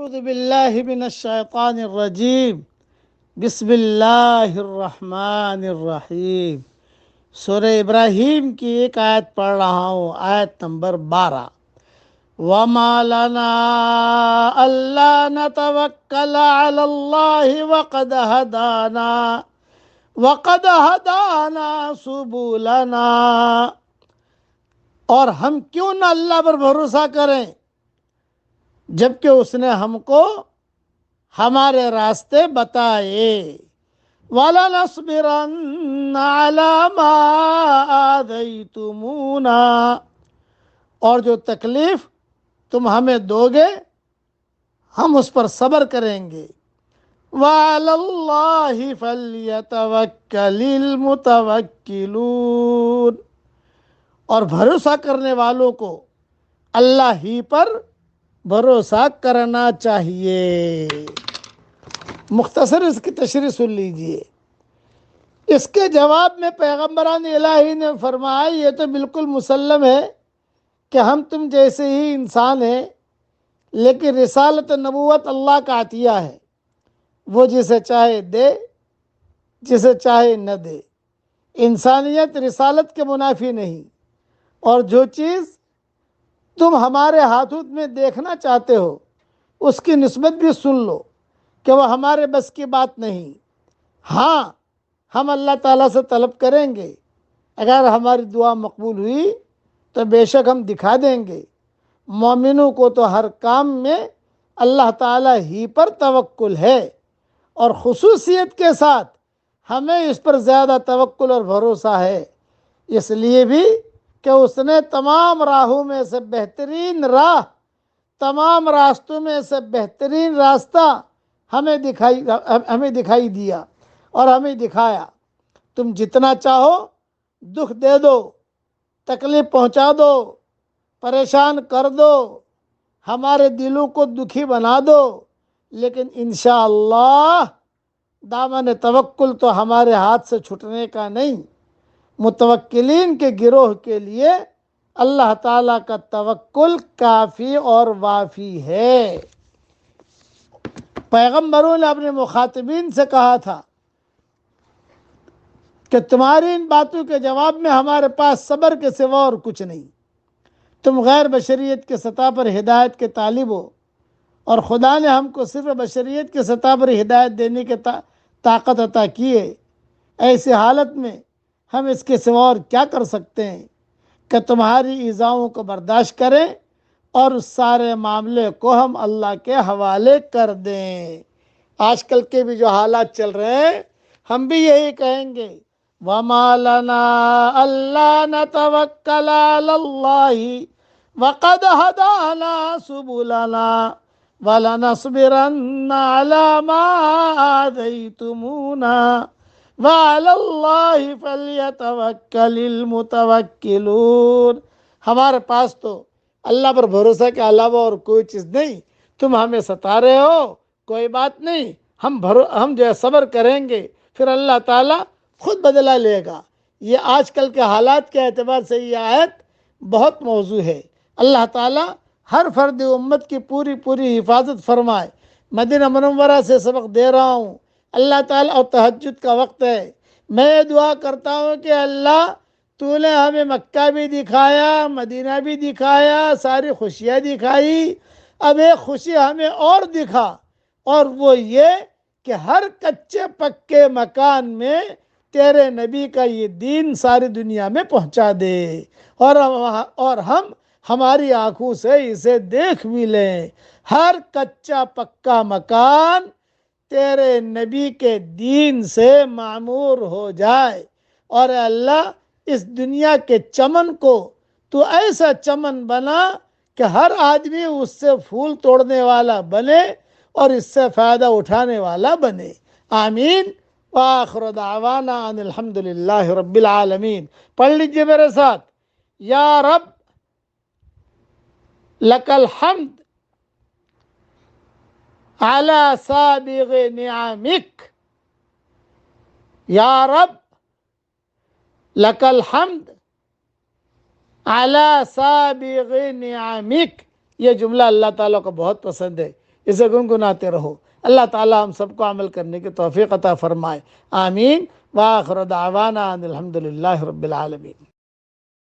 اعوذ باللہ من الشیطان الرجیم بسم اللہ الرحمن الرحیم۔ سورہ ابراہیم کی ایک آیت پڑھ رہا ہوں، آیت نمبر 12۔ وَمَا لَنَا أَلَّا نَتَوَكَّلَ عَلَى اللَّهِ وَقَدْ هَدَانَا سُبُلَنَا، اور ہم کیوں نہ اللہ پر بھروسہ کریں جبکہ اس نے ہم کو ہمارے راستے بتائے۔ وَلَنَصْبِرَنَّ عَلَى مَا آذَيْتُمُونَا، اور جو تکلیف تم ہمیں دو گے ہم اس پر صبر کریں گے۔ وَعَلَى اللَّهِ فَلْيَتَوَكَّلِ الْمُتَوَكِّلُونَ، اور بھروسہ کرنے والوں کو اللہ ہی پر بھروسہ کرنا چاہیے۔ مختصر اس کی تشریح سن لیجئے۔ اس کے جواب میں پیغمبران الہی نے فرمایا یہ تو بالکل مسلم ہے کہ ہم تم جیسے ہی انسان ہیں، لیکن رسالت نبوت اللہ کا عطیہ ہے، وہ جسے چاہے دے جسے چاہے نہ دے۔ انسانیت رسالت کے منافی نہیں، اور جو چیز تم ہمارے ہاتھوں میں دیکھنا چاہتے ہو اس کی نسبت بھی سن لو کہ وہ ہمارے بس کی بات نہیں۔ ہاں، ہم اللہ تعالیٰ سے طلب کریں گے، اگر ہماری دعا مقبول ہوئی تو بے شک ہم دکھا دیں گے۔ مومنوں کو تو ہر کام میں اللہ تعالیٰ ہی پر توکل ہے، اور خصوصیت کے ساتھ ہمیں اس پر زیادہ توکل اور بھروسہ ہے، اس لیے بھی کہ اس نے تمام راہوں میں سے بہترین راہ، تمام راستوں میں سے بہترین راستہ ہمیں دکھائی دیا اور ہمیں دکھایا۔ تم جتنا چاہو دکھ دے دو، تکلیف پہنچا دو، پریشان کر دو، ہمارے دلوں کو دکھی بنا دو، لیکن انشاءاللہ دامن توکل تو ہمارے ہاتھ سے چھٹنے کا نہیں۔ متوکلین کے گروہ کے لیے اللہ تعالیٰ کا توکل کافی اور وافی ہے۔ پیغمبروں نے اپنے مخاطبین سے کہا تھا کہ تمہاری ان باتوں کے جواب میں ہمارے پاس صبر کے سوا اور کچھ نہیں۔ تم غیر بشریت کے سطح پر ہدایت کے طالب ہو، اور خدا نے ہم کو صرف بشریت کے سطح پر ہدایت دینے کی طاقت عطا کی ہے۔ ایسی حالت میں ہم اس کے سوا اور کیا کر سکتے ہیں کہ تمہاری ایذاؤں کو برداشت کریں اور اس سارے معاملے کو ہم اللہ کے حوالے کر دیں۔ آج کل کے بھی جو حالات چل رہے ہیں ہم بھی یہی کہیں گے، وَمَا لَنَا أَلَّا نَتَوَكَّلَ عَلَى اللَّهِ وَقَدْ هَدَانَا سُبُلَنَا وَلَنَصْبِرَنَّ عَلَى مَا آذَيْتُمُونَا وَعَلَى اللَّهِ فَلْيَتَوَكَّلِ الْمُتَوَكِّلُونَ۔ ہمارے پاس تو اللہ پر بھروسہ کے علاوہ اور کوئی چیز نہیں۔ تم ہمیں ستا رہے ہو، کوئی بات نہیں، ہم جو ہے صبر کریں گے، پھر اللہ تعالیٰ خود بدلہ لے گا۔ یہ آج کل کے حالات کے اعتبار سے یہ آیت بہت موضوع ہے۔ اللہ تعالیٰ ہر فرد امت کی پوری حفاظت فرمائے۔ مدینہ منورہ سے سبق دے رہا ہوں، اللہ تعالیٰ، اور تہجد کا وقت ہے، میں یہ دعا کرتا ہوں کہ اللہ تو نے ہمیں مکہ بھی دکھایا، مدینہ بھی دکھایا، ساری خوشیاں دکھائی، اب ایک خوشی ہمیں اور دکھا، اور وہ یہ کہ ہر کچے پکے مکان میں تیرے نبی کا یہ دین ساری دنیا میں پہنچا دے، اور ہم ہماری آنکھوں سے اسے دیکھ بھی لیں۔ ہر کچا پکا مکان تیرے نبی کے دین سے معمور ہو جائے، اور اللہ اس دنیا کے چمن کو تو ایسا چمن بنا کہ ہر آدمی اس سے پھول توڑنے والا بنے اور اس سے فائدہ اٹھانے والا بنے۔ آمین۔ وآخر دعوانا ان الحمدللہ رب العالمین۔ پڑھ لیجئے میرے ساتھ، یا رب لک الحمد علی سابغ نعمک، یا رب لک الحمد علی سابغ نعمک۔ یہ جملہ اللہ تعالیٰ کو بہت پسند ہے، اسے گنگناتے رہو۔ اللہ تعالیٰ ہم سب کو عمل کرنے کی توفیق عطا فرمائے، آمین۔ وآخر دعوانا ان الحمد للہ رب العالمین۔